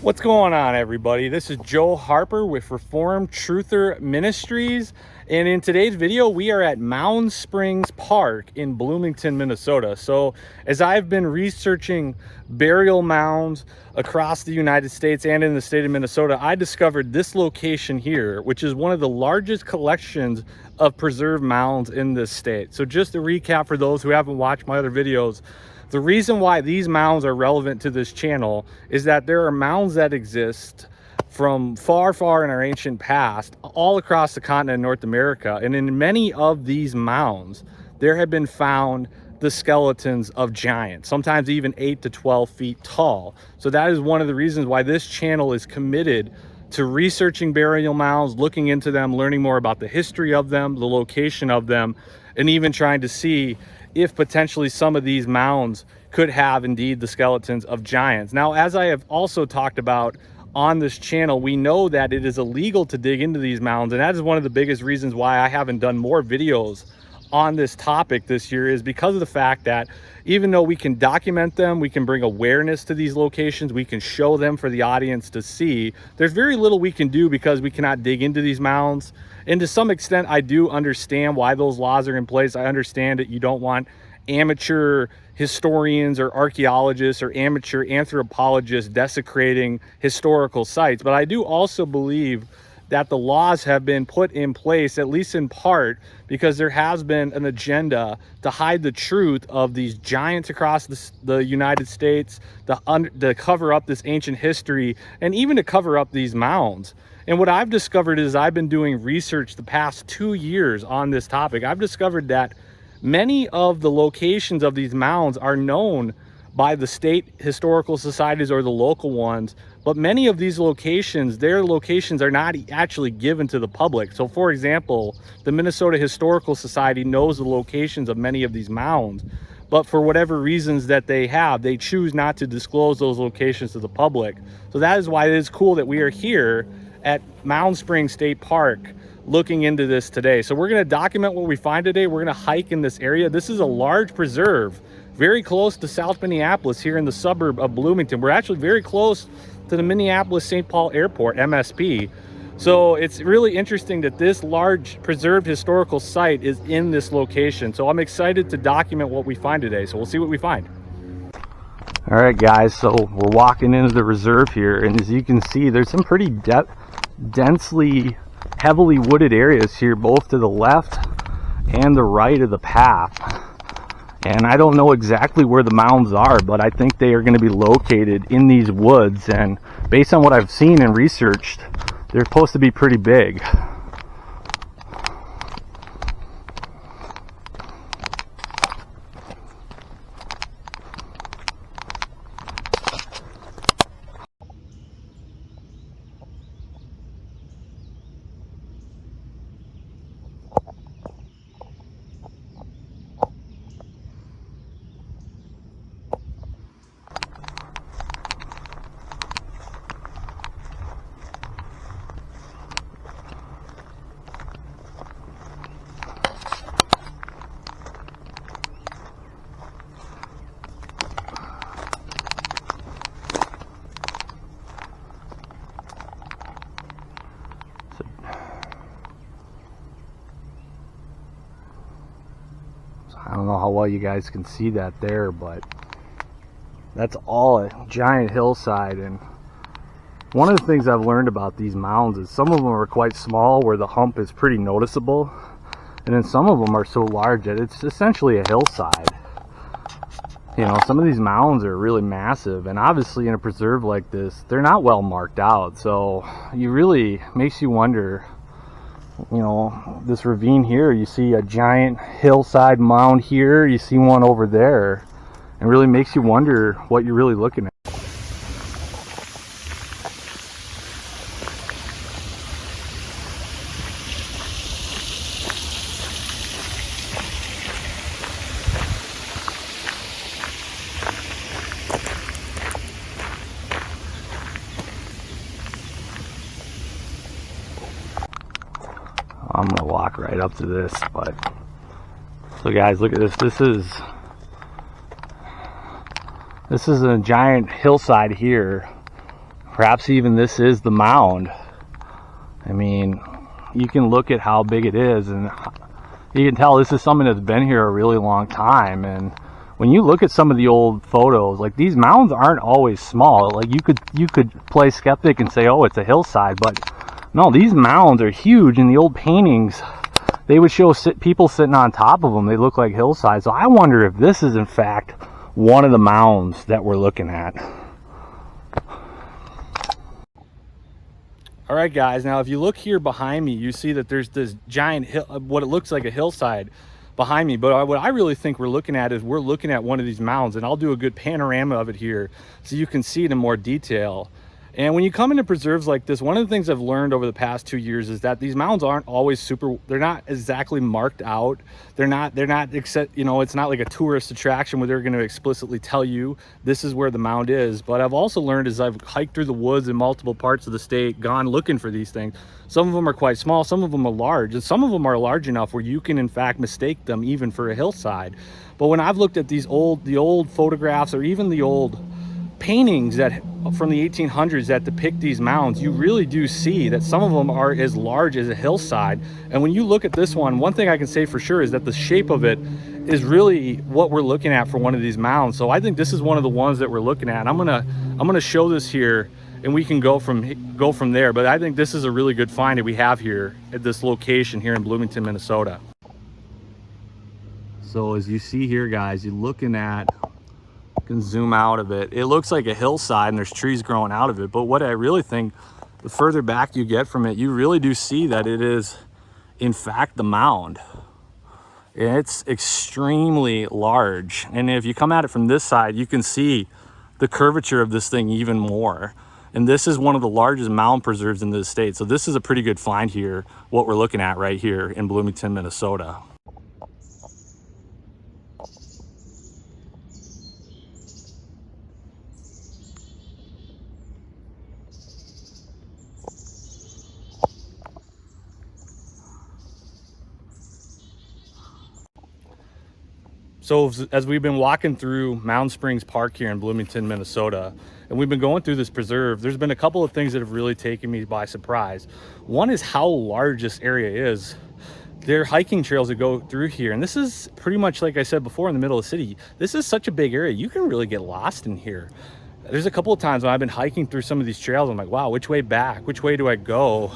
What's going on, everybody? This is Joe Harper with Reformed Truther Ministries, and in today's video we are at Mound Springs Park in Bloomington, Minnesota. So as I've been researching burial mounds across the United States and in the state of Minnesota, I discovered this location here, which is one of the largest collections of preserved mounds in this state. So just to recap for those who haven't watched my other videos, the reason why these mounds are relevant to this channel is that there are mounds that exist from far, far in our ancient past, all across the continent of North America. And in many of these mounds, there have been found the skeletons of giants, sometimes even 8 to 12 feet tall. So that is one of the reasons why this channel is committed to researching burial mounds, looking into them, learning more about the history of them, the location of them, and even trying to see if potentially some of these mounds could have indeed the skeletons of giants. Now, as I have also talked about on this channel, we know that it is illegal to dig into these mounds, and that is one of the biggest reasons why I haven't done more videos on this topic this year, is because of the fact that even though we can document them, we can bring awareness to these locations, we can show them for the audience to see, there's very little we can do because we cannot dig into these mounds. And to some extent, I do understand why those laws are in place. I understand that you don't want amateur historians or archaeologists or amateur anthropologists desecrating historical sites. But I do also believe that the laws have been put in place, at least in part, because there has been an agenda to hide the truth of these giants across the United States, to cover up this ancient history, and even to cover up these mounds. And what I've discovered is, I've been doing research the past 2 years on this topic. I've discovered that many of the locations of these mounds are known by the state historical societies or the local ones, but many of these locations, their locations are not actually given to the public. So for example, the Minnesota Historical Society knows the locations of many of these mounds, but for whatever reasons that they have, they choose not to disclose those locations to the public. So that is why it is cool that we are here at Mound Springs State Park looking into this today. So we're going to document what we find today. We're going to hike in this area. This is a large preserve very close to South Minneapolis, here in the suburb of Bloomington. We're actually very close to the Minneapolis-St. Paul Airport, MSP. So it's really interesting that this large preserved historical site is in this location. So I'm excited to document what we find today. So we'll see what we find. All right, guys, so we're walking into the reserve here, and as you can see, there's some pretty densely, heavily wooded areas here, both to the left and the right of the path. And I don't know exactly where the mounds are, but I think they are going to be located in these woods, and based on what I've seen and researched, they're supposed to be pretty big. I don't know how well you guys can see that there, but that's all a giant hillside. And one of the things I've learned about these mounds is some of them are quite small, where the hump is pretty noticeable, and then some of them are so large that it's essentially a hillside. You know, some of these mounds are really massive, and obviously in a preserve like this, they're not well marked out. So you really makes you wonder, you know, this ravine here, you see a giant hillside mound here, you see one over there, and really makes you wonder what you're really looking at. I'm gonna walk right up to this, but so guys, look at this. This is a giant hillside here Perhaps even this is the mound. I mean, you can look at how big it is, and you can tell this is something that's been here a really long time. And when you look at some of the old photos, like, these mounds aren't always small. Like, you could play skeptic and say, oh, it's a hillside, but no, these mounds are huge. In the old paintings, they would show people sitting on top of them. They look like hillsides. So I wonder if this is in fact one of the mounds that we're looking at. All right, guys, now if you look here behind me, you see that there's this giant hill, what it looks like a hillside behind me. But what I really think we're looking at is we're looking at one of these mounds, and I'll do a good panorama of it here so you can see it in more detail. And when you come into preserves like this, one of the things I've learned over the past 2 years is that these mounds aren't always they're not exactly marked out. They're not except, you know, it's not like a tourist attraction where they're going to explicitly tell you this is where the mound is. But I've also learned as I've hiked through the woods in multiple parts of the state, gone looking for these things, some of them are quite small, some of them are large, and some of them are large enough where you can in fact mistake them even for a hillside. But when I've looked at the old photographs, or even the old paintings that from the 1800s that depict these mounds, you really do see that some of them are as large as a hillside. And when you look at this one thing I can say for sure is that the shape of it is really what we're looking at for one of these mounds. So I think this is one of the ones that we're looking at. And I'm gonna show this here, and we can go from there. But I think this is a really good find that we have here at this location here in Bloomington, Minnesota. So as you see here, guys, you're looking at, can zoom out of it, it looks like a hillside and there's trees growing out of it. But what I really think, the further back you get from it, you really do see that it is in fact the mound. It's extremely large, and if you come at it from this side, you can see the curvature of this thing even more. And this is one of the largest mound preserves in the state. So this is a pretty good find here, what we're looking at right here in Bloomington, Minnesota. So as we've been walking through Mound Springs Park here in Bloomington, Minnesota, and we've been going through this preserve, there's been a couple of things that have really taken me by surprise. One is how large this area is. There are hiking trails that go through here, and this is pretty much, like I said before, in the middle of the city. This is such a big area, you can really get lost in here. There's a couple of times when I've been hiking through some of these trails, I'm like, wow, which way back? Which way do I go?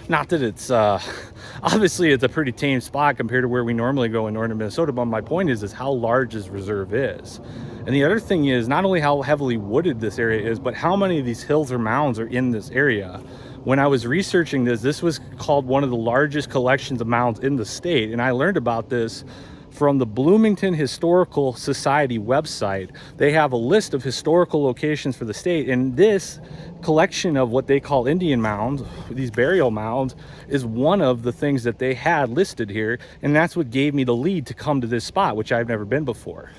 Not that it's, obviously it's a pretty tame spot compared to where we normally go in northern Minnesota, but my point is how large this reserve is. And the other thing is not only how heavily wooded this area is, but how many of these hills or mounds are in this area. When I was researching this was called one of the largest collections of mounds in the state, and I learned about this from the Bloomington Historical Society website. They have a list of historical locations for the state, and this collection of what they call Indian mounds, these burial mounds, is one of the things that they had listed here, and that's what gave me the lead to come to this spot, which I've never been before.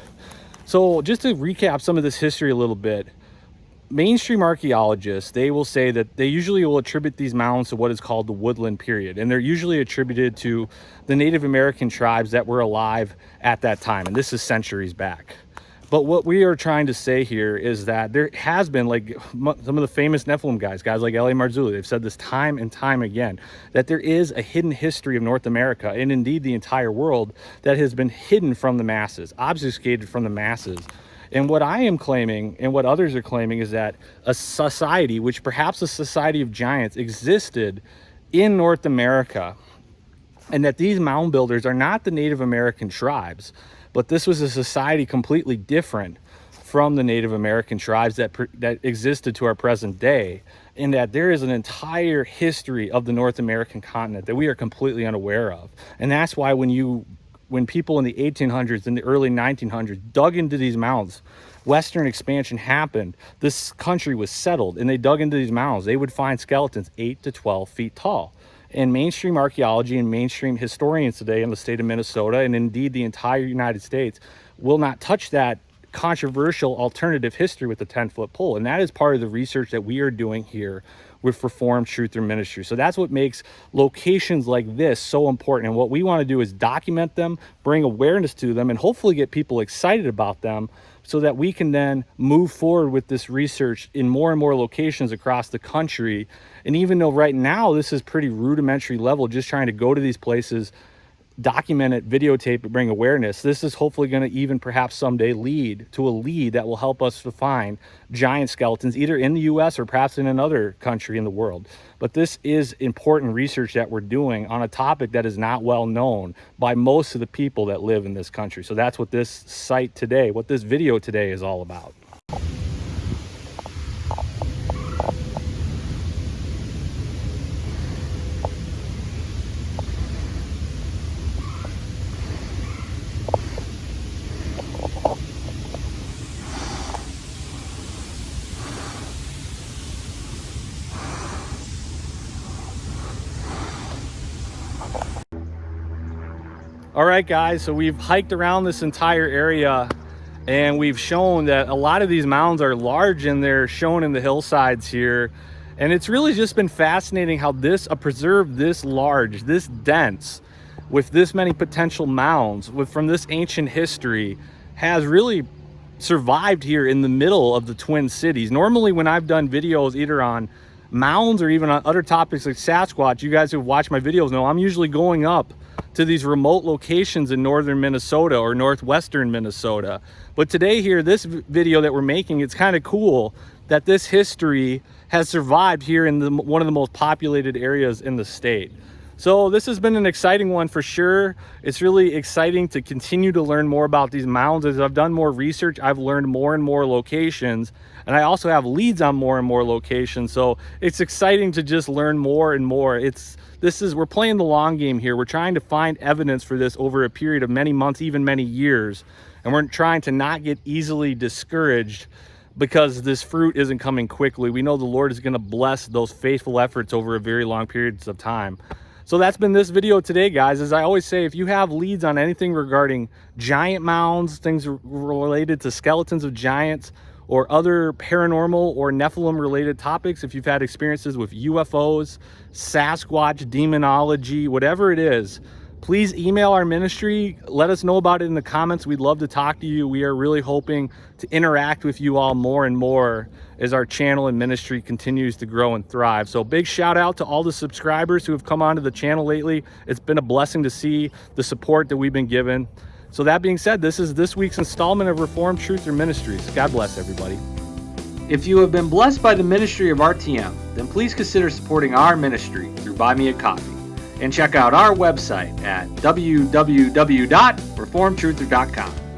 So just to recap some of this history a little bit, mainstream archaeologists, they will say that they usually will attribute these mounds to what is called the woodland period, and they're usually attributed to the Native American tribes that were alive at that time, and this is centuries back. But what we are trying to say here is that there has been, like some of the famous Nephilim guys like L.A. Marzulli, they've said this time and time again, that there is a hidden history of North America, and indeed the entire world, that has been hidden from the masses, obfuscated from the masses. And what I am claiming, and what others are claiming, is that a society, which perhaps a society of giants, existed in North America, and that these mound builders are not the Native American tribes, but this was a society completely different from the Native American tribes that existed to our present day, and that there is an entire history of the North American continent that we are completely unaware of. And that's why when people in the 1800s and the early 1900s dug into these mounds, Western expansion happened, this country was settled, and they dug into these mounds, they would find skeletons 8 to 12 feet tall. And mainstream archaeology and mainstream historians today in the state of Minnesota, and indeed the entire United States, will not touch that controversial alternative history with the 10-foot pole. And that is part of the research that we are doing here with Reformed Truther Ministries. So that's what makes locations like this so important. And what we want to do is document them, bring awareness to them, and hopefully get people excited about them so that we can then move forward with this research in more and more locations across the country. And even though right now this is pretty rudimentary level, just trying to go to these places, document it, videotape it, bring awareness, this is hopefully going to even perhaps someday lead to a lead that will help us to find giant skeletons either in the US or perhaps in another country in the world. But this is important research that we're doing on a topic that is not well known by most of the people that live in this country. So that's what this site today, what this video today is all about. All right, guys, so we've hiked around this entire area and we've shown that a lot of these mounds are large and they're shown in the hillsides here. And it's really just been fascinating how a preserve this large, this dense, with this many potential mounds from this ancient history has really survived here in the middle of the Twin Cities. Normally when I've done videos either on mounds or even on other topics like Sasquatch, you guys who've watched my videos know I'm usually going up to these remote locations in northern Minnesota or northwestern Minnesota. But today here, this video that we're making, it's kind of cool that this history has survived here in one of the most populated areas in the state. So this has been an exciting one for sure. It's really exciting to continue to learn more about these mounds. As I've done more research, I've learned more and more locations, and I also have leads on more and more locations. So it's exciting to just learn more and more. We're playing the long game here. We're trying to find evidence for this over a period of many months, even many years. And we're trying to not get easily discouraged because this fruit isn't coming quickly. We know the Lord is going to bless those faithful efforts over a very long periods of time. So that's been this video today, guys. As I always say, if you have leads on anything regarding giant mounds, things related to skeletons of giants, or other paranormal or Nephilim related topics, if you've had experiences with UFOs, Sasquatch, demonology, whatever it is, please email our ministry. Let us know about it in the comments. We'd love to talk to you. We are really hoping to interact with you all more and more as our channel and ministry continues to grow and thrive. So big shout out to all the subscribers who have come onto the channel lately. It's been a blessing to see the support that we've been given. So that being said, this is this week's installment of Reformed Truther Ministries. God bless everybody. If you have been blessed by the ministry of RTM, then please consider supporting our ministry through BuyMeACoffee. And check out our website at www.reformedtruther.com.